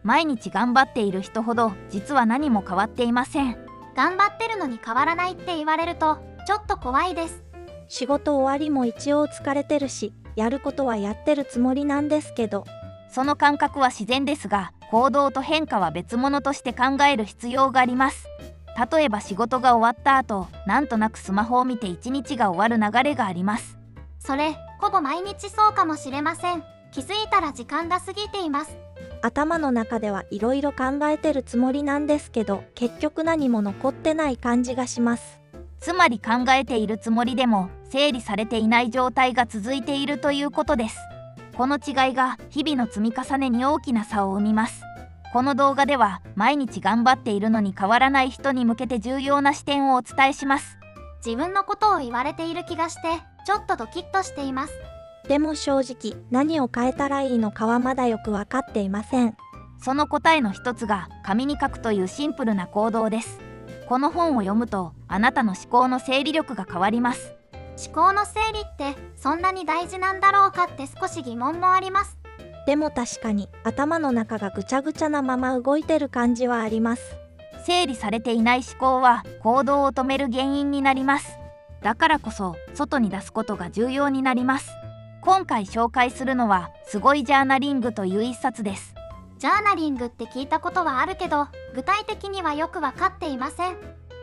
毎日頑張っている人ほど実は何も変わっていません。頑張ってるのに変わらないって言われるとちょっと怖いです。仕事終わりも一応疲れてるし、やることはやってるつもりなんですけど。その感覚は自然ですが、行動と変化は別物として考える必要があります。例えば仕事が終わった後、なんとなくスマホを見て一日が終わる流れがあります。それ、ほぼ毎日そうかもしれません。気づいたら時間が過ぎています。頭の中ではいろいろ考えてるつもりなんですけど、結局何も残ってない感じがします。つまり考えているつもりでも整理されていない状態が続いているということです。この違いが日々の積み重ねに大きな差を生みます。この動画では毎日頑張っているのに変わらない人に向けて重要な視点をお伝えします。自分のことを言われている気がしてちょっとドキッとしています。でも正直何を変えたらいいのかはまだよく分かっていません。その答えの一つが紙に書くというシンプルな行動です。この本を読むとあなたの思考の整理力が変わります。思考の整理ってそんなに大事なんだろうかって少し疑問もあります。でも確かに頭の中がぐちゃぐちゃなまま動いてる感じはあります。整理されていない思考は行動を止める原因になります。だからこそ外に出すことが重要になります。今回紹介するのはすごいジャーナリングという一冊です。ジャーナリングって聞いたことはあるけど、具体的にはよく分かっていません。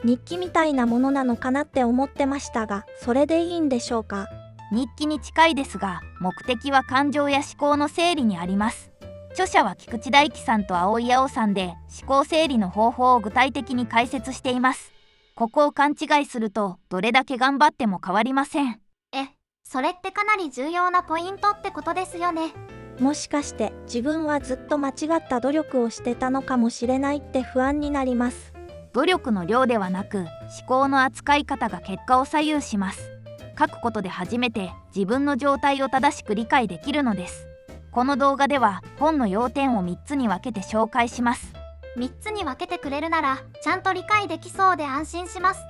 日記みたいなものなのかなって思ってましたが、それでいいんでしょうか。日記に近いですが、目的は感情や思考の整理にあります。著者は菊池大樹さんと青井碧さんで、思考整理の方法を具体的に解説しています。ここを勘違いすると、どれだけ頑張っても変わりません。それってかなり重要なポイントってことですよね。もしかして自分はずっと間違った努力をしてたのかもしれないって不安になります。努力の量ではなく、思考の扱い方が結果を左右します。書くことで初めて自分の状態を正しく理解できるのです。この動画では本の要点を3つに分けて紹介します。3つに分けてくれるならちゃんと理解できそうで安心します。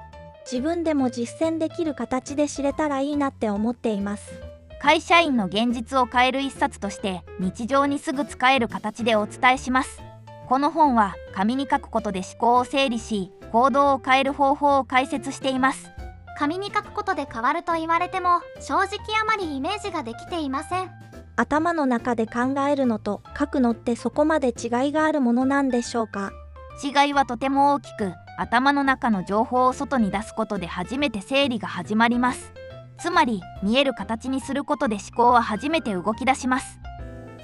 自分でも実践できる形で知れたらいいなって思っています。会社員の現実を変える一冊として日常にすぐ使える形でお伝えします。この本は紙に書くことで思考を整理し、行動を変える方法を解説しています。紙に書くことで変わると言われても正直あまりイメージができていません。頭の中で考えるのと書くのってそこまで違いがあるものなんでしょうか。違いはとても大きく、頭の中の情報を外に出すことで初めて整理が始まります。つまり見える形にすることで思考は初めて動き出します。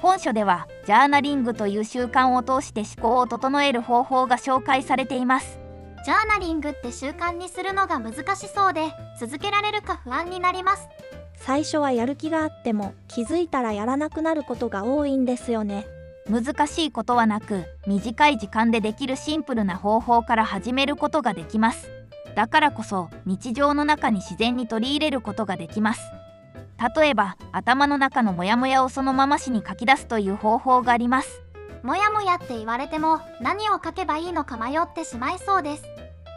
本書ではジャーナリングという習慣を通して思考を整える方法が紹介されています。ジャーナリングって習慣にするのが難しそうで続けられるか不安になります。最初はやる気があっても気づいたらやらなくなることが多いんですよね。難しいことはなく、短い時間でできるシンプルな方法から始めることができます。だからこそ日常の中に自然に取り入れることができます。例えば頭の中のモヤモヤをそのまま詩に書き出すという方法があります。もやもやって言われても何を書けばいいのか迷ってしまいそうです。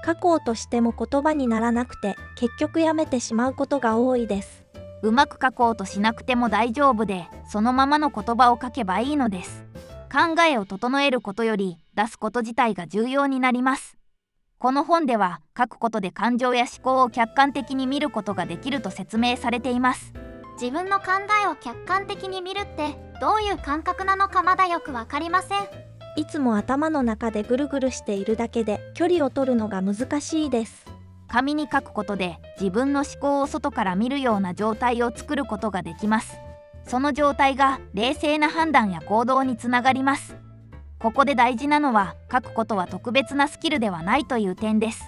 書こうとしても言葉にならなくて結局やめてしまうことが多いです。うまく書こうとしなくても大丈夫で、そのままの言葉を書けばいいのです。考えを整えることより出すこと自体が重要になります。この本では書くことで感情や思考を客観的に見ることができると説明されています。自分の考えを客観的に見るってどういう感覚なのかまだよくわかりません。いつも頭の中でぐるぐるしているだけで距離を取るのが難しいです。紙に書くことで自分の思考を外から見るような状態を作ることができます。その状態が冷静な判断や行動につながります。ここで大事なのは、書くことは特別なスキルではないという点です。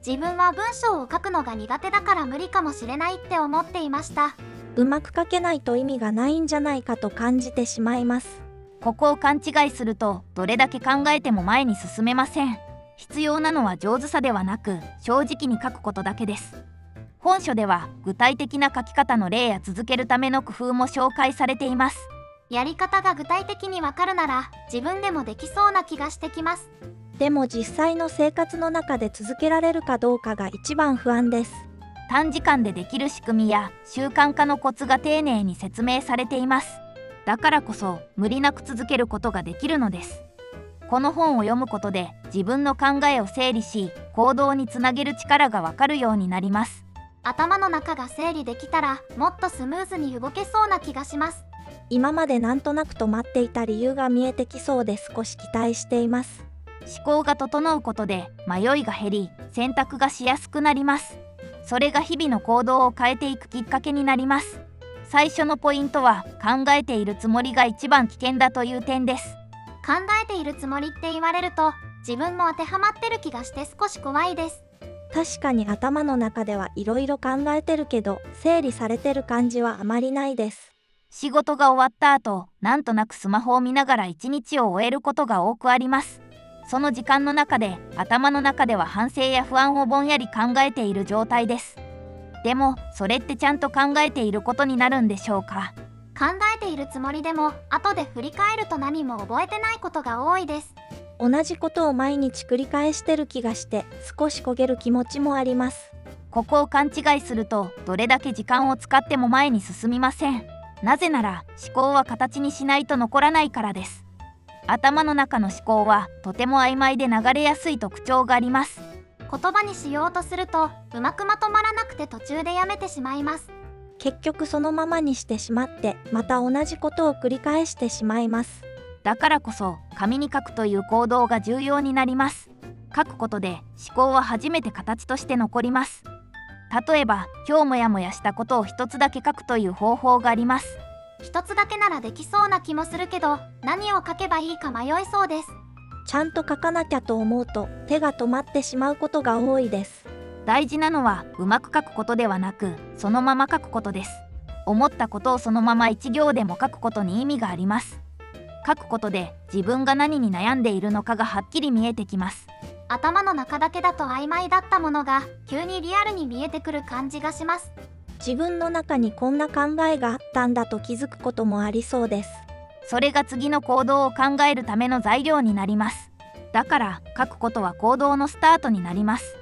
自分は文章を書くのが苦手だから無理かもしれないって思っていました。うまく書けないと意味がないんじゃないかと感じてしまいます。ここを勘違いすると、どれだけ考えても前に進めません。必要なのは上手さではなく、正直に書くことだけです。本書では具体的な書き方の例や続けるための工夫も紹介されています。やり方が具体的にわかるなら自分でもできそうな気がしてきます。でも実際の生活の中で続けられるかどうかが一番不安です。短時間でできる仕組みや習慣化のコツが丁寧に説明されています。だからこそ無理なく続けることができるのです。この本を読むことで自分の考えを整理し、行動につなげる力がわかるようになります。頭の中が整理できたらもっとスムーズに動けそうな気がします。今までなんとなく止まっていた理由が見えてきそうで少し期待しています。思考が整うことで迷いが減り、選択がしやすくなります。それが日々の行動を変えていくきっかけになります。最初のポイントは、考えているつもりが一番危険だという点です。考えているつもりって言われると自分も当てはまってる気がして少し怖いです。確かに頭の中ではいろいろ考えてるけど、整理されてる感じはあまりないです。仕事が終わった後、なんとなくスマホを見ながら一日を終えることが多くあります。その時間の中で頭の中では反省や不安をぼんやり考えている状態です。でもそれってちゃんと考えていることになるんでしょうか。考えているつもりでも後で振り返ると何も覚えてないことが多いです。同じことを毎日繰り返してる気がして少し焦げる気持ちもあります。ここを勘違いすると、どれだけ時間を使っても前に進みません。なぜなら思考は形にしないと残らないからです。頭の中の思考はとても曖昧で流れやすい特徴があります。言葉にしようとするとうまくまとまらなくて途中でやめてしまいます。結局そのままにしてしまってまた同じことを繰り返してしまいます。だからこそ紙に書くという行動が重要になります。書くことで思考は初めて形として残ります。例えば今日もやもやしたことを一つだけ書くという方法があります。一つだけならできそうな気もするけど何を書けばいいか迷いそうです。ちゃんと書かなきゃと思うと手が止まってしまうことが多いです。大事なのはうまく書くことではなく、そのまま書くことです。思ったことをそのまま一行でも書くことに意味があります。書くことで自分が何に悩んでいるのかがはっきり見えてきます。頭の中だけだと曖昧だったものが急にリアルに見えてくる感じがします。自分の中にこんな考えがあったんだと気づくこともありそうです。それが次の行動を考えるための材料になります。だから書くことは行動のスタートになります。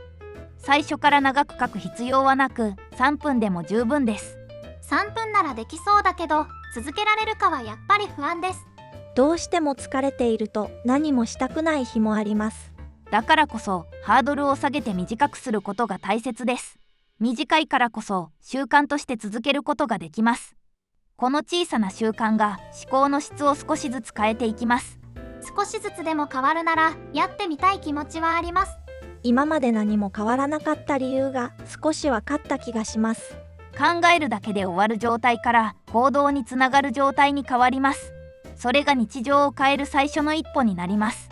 最初から長く書く必要はなく、3分でも十分です。3分ならできそうだけど続けられるかはやっぱり不安です。どうしても疲れていると何もしたくない日もあります。だからこそハードルを下げて短くすることが大切です。短いからこそ習慣として続けることができます。この小さな習慣が思考の質を少しずつ変えていきます。少しずつでも変わるならやってみたい気持ちはあります。今まで何も変わらなかった理由が少し分かった気がします。考えるだけで終わる状態から行動につながる状態に変わります。それが日常を変える最初の一歩になります。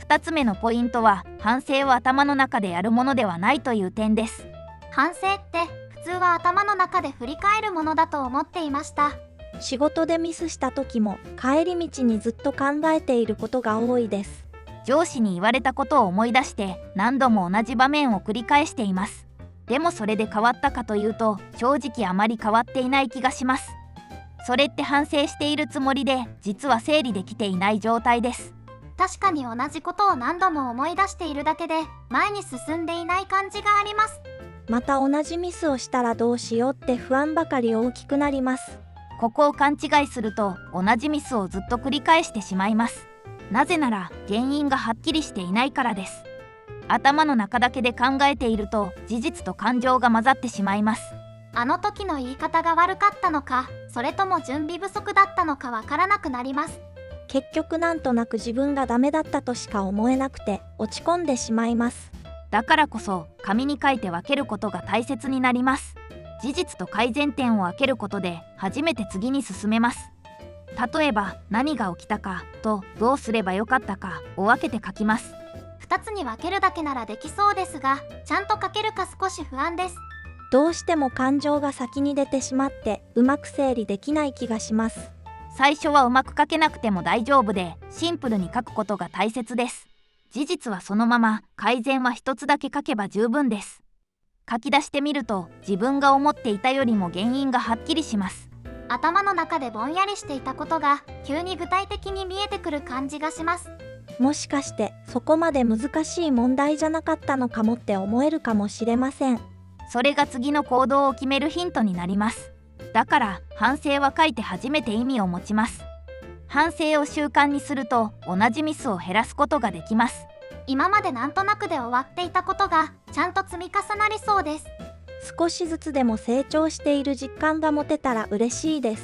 2つ目のポイントは、反省は頭の中でやるものではないという点です。反省って普通は頭の中で振り返るものだと思っていました。仕事でミスした時も帰り道にずっと考えていることが多いです。上司に言われたことを思い出して何度も同じ場面を繰り返しています。でもそれで変わったかというと、正直あまり変わっていない気がします。それって反省しているつもりで実は整理できていない状態です。確かに同じことを何度も思い出しているだけで前に進んでいない感じがあります。また同じミスをしたらどうしようって不安ばかり大きくなります。ここを勘違いすると同じミスをずっと繰り返してしまいます。なぜなら原因がはっきりしていないからです。頭の中だけで考えていると事実と感情が混ざってしまいます。あの時の言い方が悪かったのか、それとも準備不足だったのかわからなくなります。結局なんとなく自分がダメだったとしか思えなくて落ち込んでしまいます。だからこそ紙に書いて分けることが大切になります。事実と改善点を分けることで初めて次に進めます。例えば何が起きたかとどうすればよかったかを分けて書きます。2つに分けるだけならできそうですが、ちゃんと書けるか少し不安です。どうしても感情が先に出てしまってうまく整理できない気がします。最初はうまく書けなくても大丈夫で、シンプルに書くことが大切です。事実はそのまま、改善は一つだけ書けば十分です。書き出してみると自分が思っていたよりも原因がはっきりします。頭の中でぼんやりしていたことが急に具体的に見えてくる感じがします。もしかしてそこまで難しい問題じゃなかったのかもって思えるかもしれません。それが次の行動を決めるヒントになります。だから反省は書いて初めて意味を持ちます。反省を習慣にすると同じミスを減らすことができます。今までなんとなくで終わっていたことがちゃんと積み重なりそうです。少しずつでも成長している実感が持てたら嬉しいです。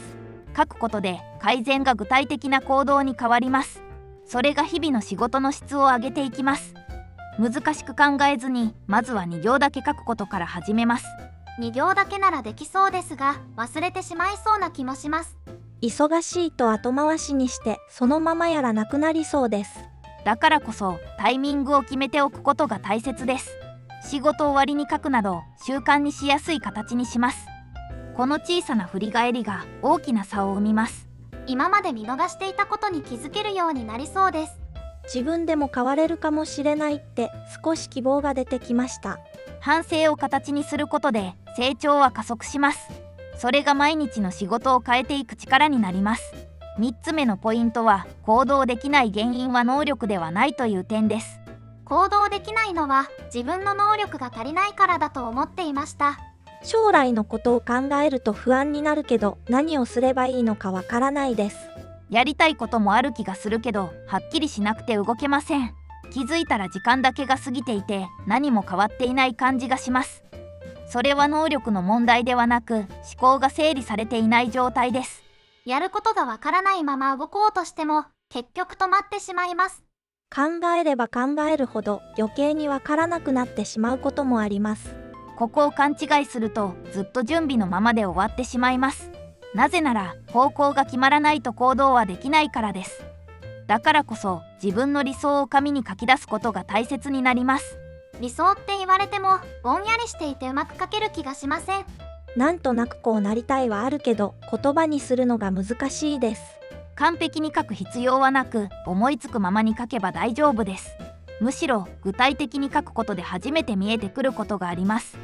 書くことで改善が具体的な行動に変わります。それが日々の仕事の質を上げていきます。難しく考えずに、まずは2行だけ書くことから始めます。2行だけならできそうですが、忘れてしまいそうな気もします。忙しいと後回しにしてそのままやらなくなりそうです。だからこそタイミングを決めておくことが大切です。仕事終わりに書くなど習慣にしやすい形にします。この小さな振り返りが大きな差を生みます。今まで見逃していたことに気づけるようになりそうです。自分でも変われるかもしれないって少し希望が出てきました。反省を形にすることで成長は加速します。それが毎日の仕事を変えていく力になります。3つ目のポイントは、行動できない原因は能力ではないという点です。行動できないのは自分の能力が足りないからだと思っていました。将来のことを考えると不安になるけど、何をすればいいのかわからないです。やりたいこともある気がするけど、はっきりしなくて動けません。気づいたら時間だけが過ぎていて、何も変わっていない感じがします。それは能力の問題ではなく、思考が整理されていない状態です。やることがわからないまま動こうとしても、結局止まってしまいます。考えれば考えるほど余計にわからなくなってしまうこともあります。ここを勘違いすると、ずっと準備のままで終わってしまいます。なぜなら、方向が決まらないと行動はできないからです。だからこそ、自分の理想を紙に書き出すことが大切になります。理想って言われても、ぼんやりしていてうまく書ける気がしません。なんとなくこうなりたいはあるけど、言葉にするのが難しいです。完璧に書く必要はなく、思いつくままに書けば大丈夫です。むしろ具体的に書くことで初めて見えてくることがあります。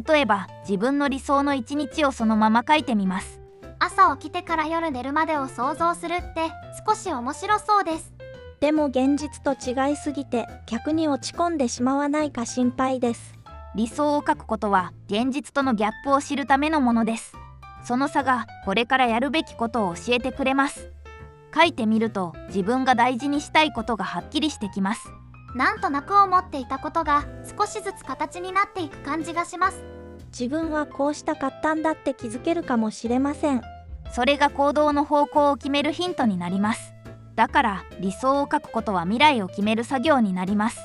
例えば、自分の理想の一日をそのまま書いてみます。朝起きてから夜寝るまでを想像するって少し面白そうです。でも現実と違いすぎて逆に落ち込んでしまわないか心配です。理想を書くことは現実とのギャップを知るためのものです。その差がこれからやるべきことを教えてくれます。書いてみると自分が大事にしたいことがはっきりしてきます。なんとなく思っていたことが少しずつ形になっていく感じがします。自分はこうしたかったんだって気づけるかもしれません。それが行動の方向を決めるヒントになります。だから理想を書くことは未来を決める作業になります。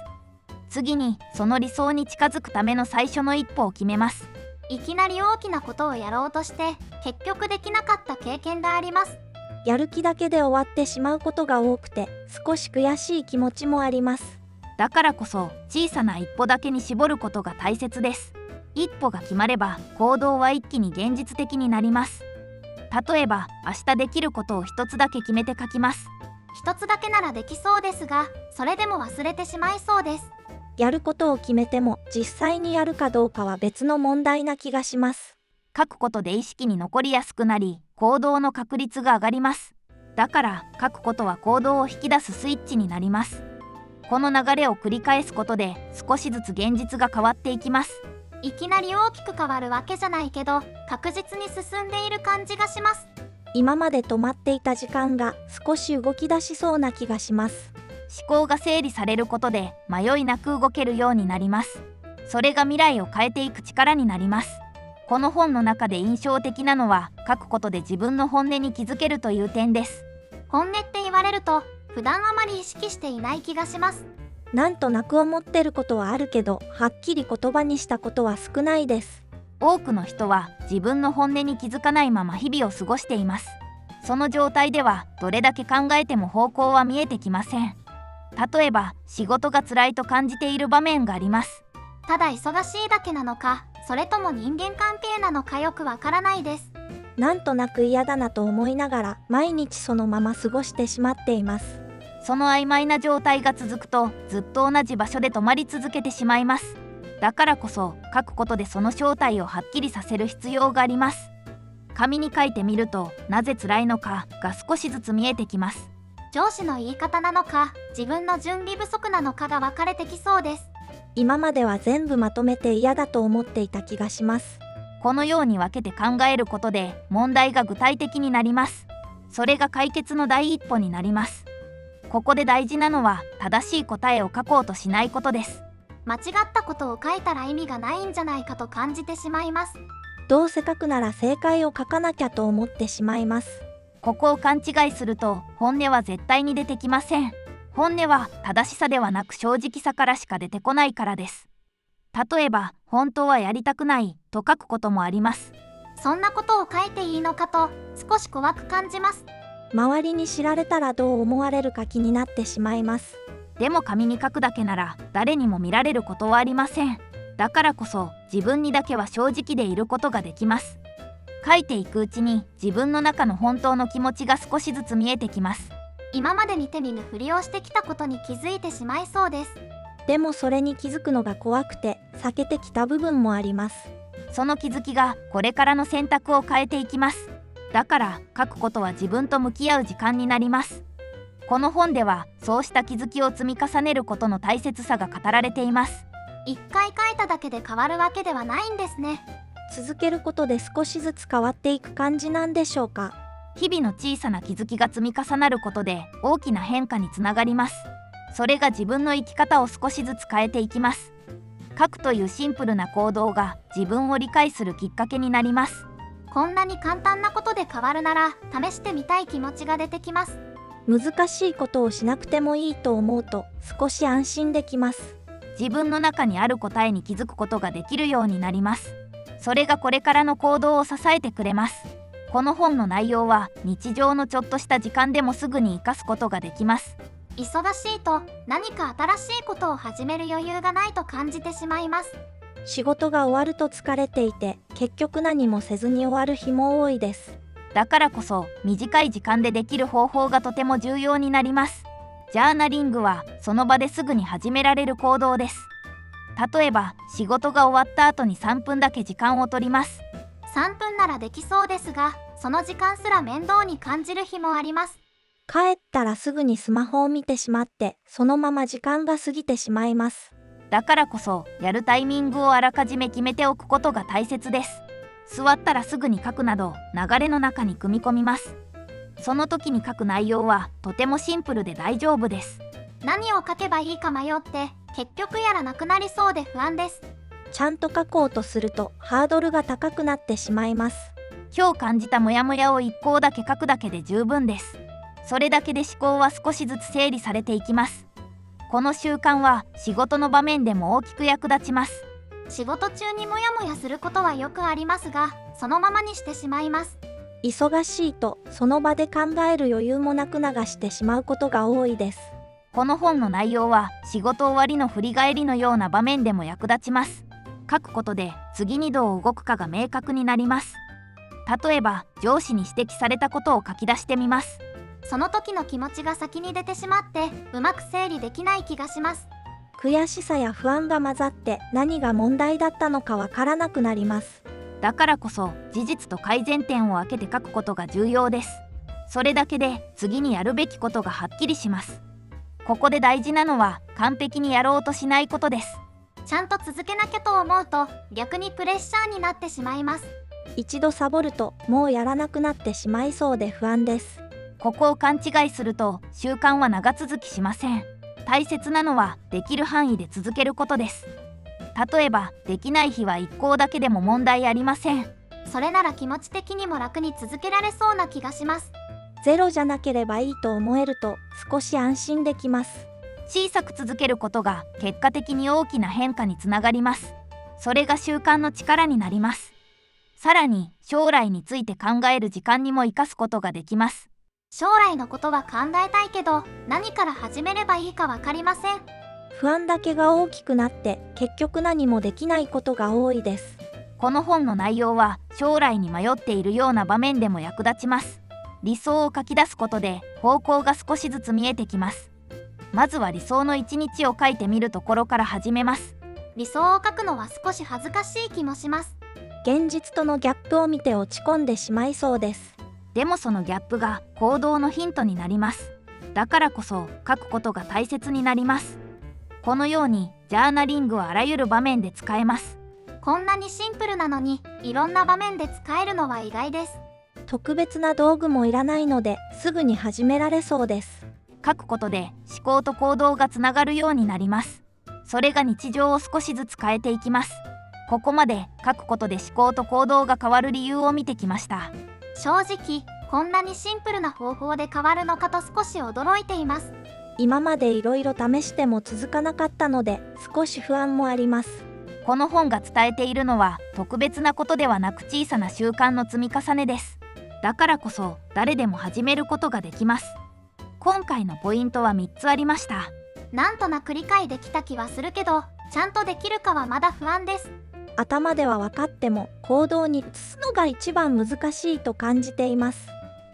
次にその理想に近づくための最初の一歩を決めます。いきなり大きなことをやろうとして結局できなかった経験があります。やる気だけで終わってしまうことが多くて少し悔しい気持ちもあります。だからこそ小さな一歩だけに絞ることが大切です。一歩が決まれば行動は一気に現実的になります。例えば明日できることを一つだけ決めて書きます。一つだけならできそうですが、それでも忘れてしまいそうです。やることを決めても実際にやるかどうかは別の問題な気がします。書くことで意識に残りやすくなり、行動の確率が上がります。だから書くことは行動を引き出すスイッチになります。この流れを繰り返すことで少しずつ現実が変わっていきます。いきなり大きく変わるわけじゃないけど、確実に進んでいる感じがします。今まで止まっていた時間が少し動き出しそうな気がします。思考が整理されることで迷いなく動けるようになります。それが未来を変えていく力になります。この本の中で印象的なのは、書くことで自分の本音に気づけるという点です。本音って言われると、普段あまり意識していない気がします。なんとなく思ってることはあるけど、はっきり言葉にしたことは少ないです。多くの人は自分の本音に気づかないまま日々を過ごしています。その状態ではどれだけ考えても方向は見えてきません。例えば仕事が辛いと感じている場面があります。ただ忙しいだけなのか、それとも人間関係なのかよくわからないです。なんとなく嫌だなと思いながら毎日そのまま過ごしてしまっています。その曖昧な状態が続くとずっと同じ場所で止まり続けてしまいます。だからこそ書くことでその正体をはっきりさせる必要があります。紙に書いてみると、なぜ辛いのかが少しずつ見えてきます。上司の言い方なのか、自分の準備不足なのかが分かれてきそうです。今までは全部まとめて嫌だと思っていた気がします。このように分けて考えることで問題が具体的になります。それが解決の第一歩になります。ここで大事なのは正しい答えを書こうとしないことです。間違ったことを書いたら意味がないんじゃないかと感じてしまいます。どうせ書くなら正解を書かなきゃと思ってしまいます。ここを勘違いすると本音は絶対に出てきません。本音は正しさではなく正直さからしか出てこないからです。例えば本当はやりたくないと書くこともあります。そんなことを書いていいのかと少し怖く感じます。周りに知られたらどう思われるか気になってしまいます。でも紙に書くだけなら誰にも見られることはありません。だからこそ自分にだけは正直でいることができます。書いていくうちに自分の中の本当の気持ちが少しずつ見えてきます。今まで見て見ぬふりをしてきたことに気づいてしまいそうです。でもそれに気づくのが怖くて避けてきた部分もあります。その気づきがこれからの選択を変えていきます。だから書くことは自分と向き合う時間になります。この本ではそうした気づきを積み重ねることの大切さが語られています。一回書いただけで変わるわけではないんですね。続けることで少しずつ変わっていく感じなんでしょうか。日々の小さな気づきが積み重なることで大きな変化につながります。それが自分の生き方を少しずつ変えていきます。書くというシンプルな行動が自分を理解するきっかけになります。こんなに簡単なことで変わるなら試してみたい気持ちが出てきます。難しいことをしなくてもいいと思うと少し安心できます。自分の中にある答えに気づくことができるようになります。それがこれからの行動を支えてくれます。この本の内容は日常のちょっとした時間でもすぐに活かすことができます。忙しいと何か新しいことを始める余裕がないと感じてしまいます。仕事が終わると疲れていて結局何もせずに終わる日も多いです。だからこそ短い時間でできる方法がとても重要になります。ジャーナリングはその場ですぐに始められる行動です。例えば仕事が終わった後に3分だけ時間を取ります。3分ならできそうですが、その時間すら面倒に感じる日もあります。帰ったらすぐにスマホを見てしまってそのまま時間が過ぎてしまいます。だからこそやるタイミングをあらかじめ決めておくことが大切です。座ったらすぐに書くなど流れの中に組み込みます。その時に書く内容はとてもシンプルで大丈夫です。何を書けばいいか迷って結局やらなくなりそうで不安です。ちゃんと書こうとするとハードルが高くなってしまいます。今日感じたモヤモヤを1項だけ書くだけで十分です。それだけで思考は少しずつ整理されていきます。この習慣は仕事の場面でも大きく役立ちます。仕事中にモヤモヤすることはよくありますが、そのままにしてしまいます。忙しいとその場で考える余裕もなく流してしまうことが多いです。この本の内容は仕事終わりの振り返りのような場面でも役立ちます。書くことで次にどう動くかが明確になります。例えば上司に指摘されたことを書き出してみます。その時の気持ちが先に出てしまってうまく整理できない気がします。悔しさや不安が混ざって何が問題だったのかわからなくなります。だからこそ事実と改善点を分けて書くことが重要です。それだけで次にやるべきことがはっきりします。ここで大事なのは完璧にやろうとしないことです。ちゃんと続けなきゃと思うと逆にプレッシャーになってしまいます。一度サボるともうやらなくなってしまいそうで不安です。ここを勘違いすると習慣は長続きしません。大切なのはできる範囲で続けることです。例えばできない日は1項だけでも問題ありません。それなら気持ち的にも楽に続けられそうな気がします。ゼロじゃなければいいと思えると少し安心できます。小さく続けることが結果的に大きな変化につながります。それが習慣の力になります。さらに将来について考える時間にも生かすことができます。将来のことは考えたいけど何から始めればいいか分かりません。不安だけが大きくなって結局何もできないことが多いです。この本の内容は将来に迷っているような場面でも役立ちます。理想を書き出すことで方向が少しずつ見えてきます。まずは理想の一日を書いてみるところから始めます。理想を書くのは少し恥ずかしい気もします。現実とのギャップを見て落ち込んでしまいそうです。でもそのギャップが行動のヒントになります。だからこそ書くことが大切になります。このようにジャーナリングはあらゆる場面で使えます。こんなにシンプルなのにいろんな場面で使えるのは意外です。特別な道具もいらないので、すぐに始められそうです。書くことで思考と行動がつながるようになります。それが日常を少しずつ変えていきます。ここまで書くことで思考と行動が変わる理由を見てきました。正直、こんなにシンプルな方法で変わるのかと少し驚いています。今までいろいろ試しても続かなかったので、少し不安もあります。この本が伝えているのは特別なことではなく小さな習慣の積み重ねです。だからこそ誰でも始めることができます。今回のポイントは3つありました。なんとなく理解できた気はするけど、ちゃんとできるかはまだ不安です。頭では分かっても行動に移すのが一番難しいと感じています。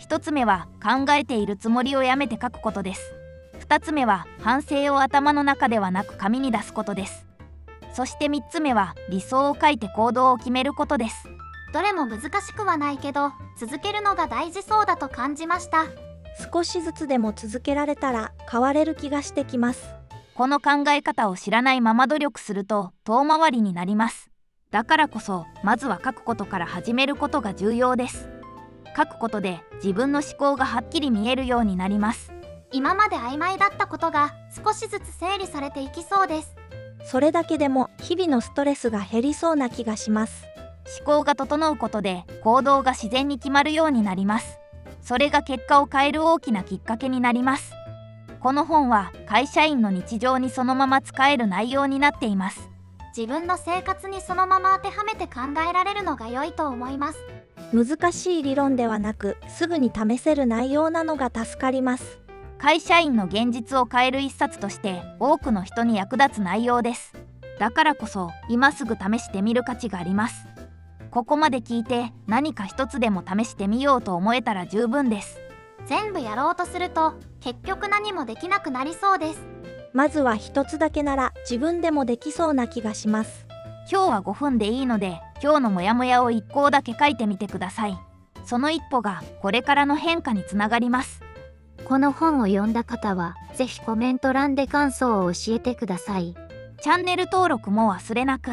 1つ目は考えているつもりをやめて書くことです。2つ目は反省を頭の中ではなく紙に出すことです。そして3つ目は理想を書いて行動を決めることです。どれも難しくはないけど、続けるのが大事そうだと感じました。少しずつでも続けられたら変われる気がしてきます。この考え方を知らないまま努力すると遠回りになります。だからこそまずは書くことから始めることが重要です。書くことで自分の思考がはっきり見えるようになります。今まで曖昧だったことが少しずつ整理されていきそうです。それだけでも日々のストレスが減りそうな気がします。思考が整うことで行動が自然に決まるようになります。それが結果を変える大きなきっかけになります。この本は会社員の日常にそのまま使える内容になっています。自分の生活にそのまま当てはめて考えられるのが良いと思います。難しい理論ではなく、すぐに試せる内容なのが助かります。会社員の現実を変える一冊として多くの人に役立つ内容です。だからこそ今すぐ試してみる価値があります。ここまで聞いて何か一つでも試してみようと思えたら十分です。全部やろうとすると結局何もできなくなりそうです。まずは一つだけなら自分でもできそうな気がします。今日は5分でいいので今日のモヤモヤを1項だけ書いてみてください。その一歩がこれからの変化につながります。この本を読んだ方はぜひコメント欄で感想を教えてください。チャンネル登録も忘れなく。